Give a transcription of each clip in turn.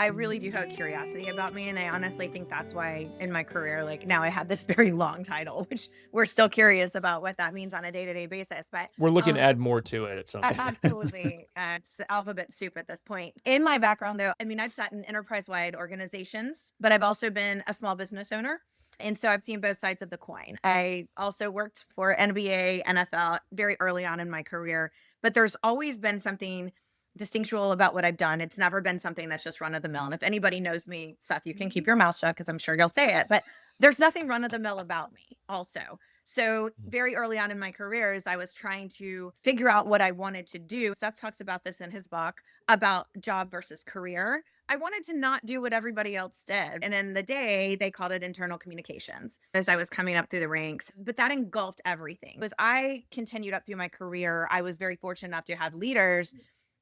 I really do have curiosity about me. And I honestly think that's why in my career, like now I have this very long title, which we're still curious about what that means on a day-to-day basis. But We're looking to add more to it at some point. absolutely. It's alphabet soup at this point. In my background, though, I mean, I've sat in enterprise-wide organizations, but I've also been a small business owner. And so I've seen both sides of the coin. I also worked for NBA, NFL very early on in my career, but there's always been something distinctual about what I've done. It's never been something that's just run of the mill. And if anybody knows me, Seth, you can keep your mouth shut because I'm sure you'll say it, but there's nothing run of the mill about me also. So very early on in my career, as I was trying to figure out what I wanted to do, Seth talks about this in his book about job versus career. I wanted to not do what everybody else did. And in the day, they called it internal communications as I was coming up through the ranks. But that engulfed everything. As I continued up through my career, I was very fortunate enough to have leaders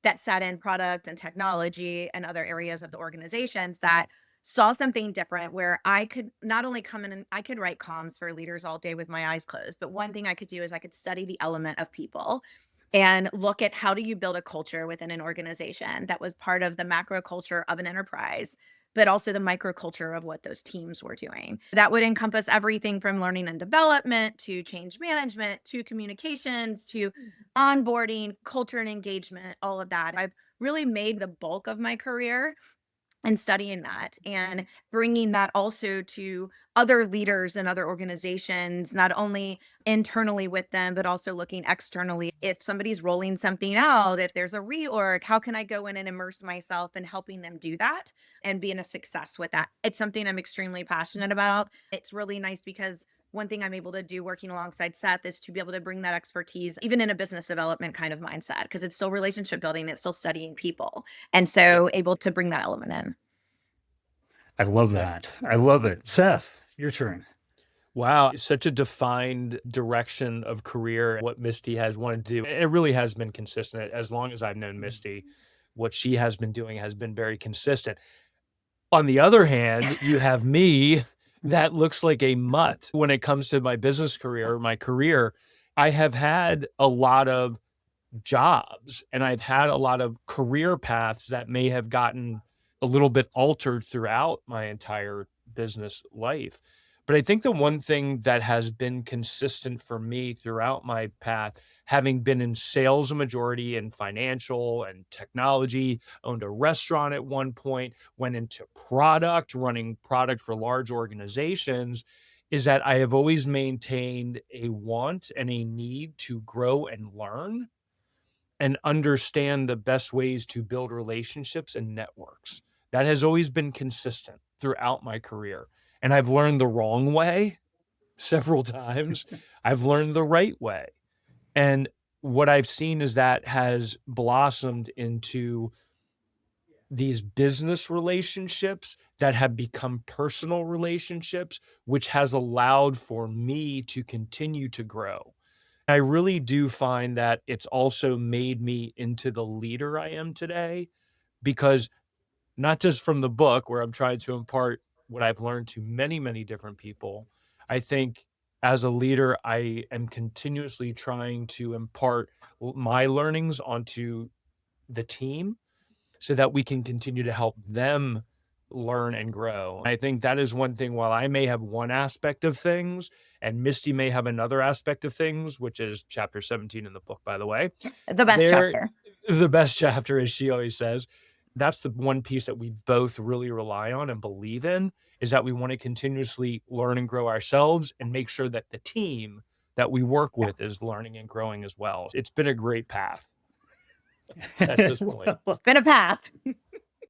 that sat in product and technology and other areas of the organizations that saw something different where I could not only come in and I could write comms for leaders all day with my eyes closed, but one thing I could do is I could study the element of people and look at how do you build a culture within an organization that was part of the macro culture of an enterprise, but also the microculture of what those teams were doing. That would encompass everything from learning and development to change management to communications to onboarding, culture and engagement, all of that. I've really made the bulk of my career and studying that and bringing that also to other leaders and other organizations, not only internally with them, but also looking externally. If somebody's rolling something out, if there's a reorg, how can I go in and immerse myself in helping them do that and being a success with that? It's something I'm extremely passionate about. It's really nice because one thing I'm able to do working alongside Seth is to be able to bring that expertise, even in a business development kind of mindset, because it's still relationship building, it's still studying people. And so able to bring that element in. I love that. I love it. Seth, your turn. Wow, such a defined direction of career, what Misty has wanted to do. It really has been consistent. As long as I've known Misty, what she has been doing has been very consistent. On the other hand, you have me that looks like a mutt when it comes to my business career, my career. I have had a lot of jobs and I've had a lot of career paths that may have gotten a little bit altered throughout my entire business life. But I think the one thing that has been consistent for me throughout my path, having been in sales a majority in financial and technology, owned a restaurant at one point, went into product, running product for large organizations, is that I have always maintained a want and a need to grow and learn and understand the best ways to build relationships and networks. That has always been consistent throughout my career. And I've learned the wrong way several times. I've learned the right way. And what I've seen is that has blossomed into these business relationships that have become personal relationships, which has allowed for me to continue to grow. I really do find that it's also made me into the leader I am today because not just from the book where I'm trying to impart what I've learned to many, many different people. I think as a leader, I am continuously trying to impart my learnings onto the team so that we can continue to help them learn and grow. I think that is one thing. While I may have one aspect of things and Misty may have another aspect of things, which is chapter 17 in the book, by the way, The best they're chapter. the best chapter, as she always says. That's the one piece that we both really rely on and believe in, is that we want to continuously learn and grow ourselves and make sure that the team that we work with is learning and growing as well. It's been a great path at this point. It's been a path.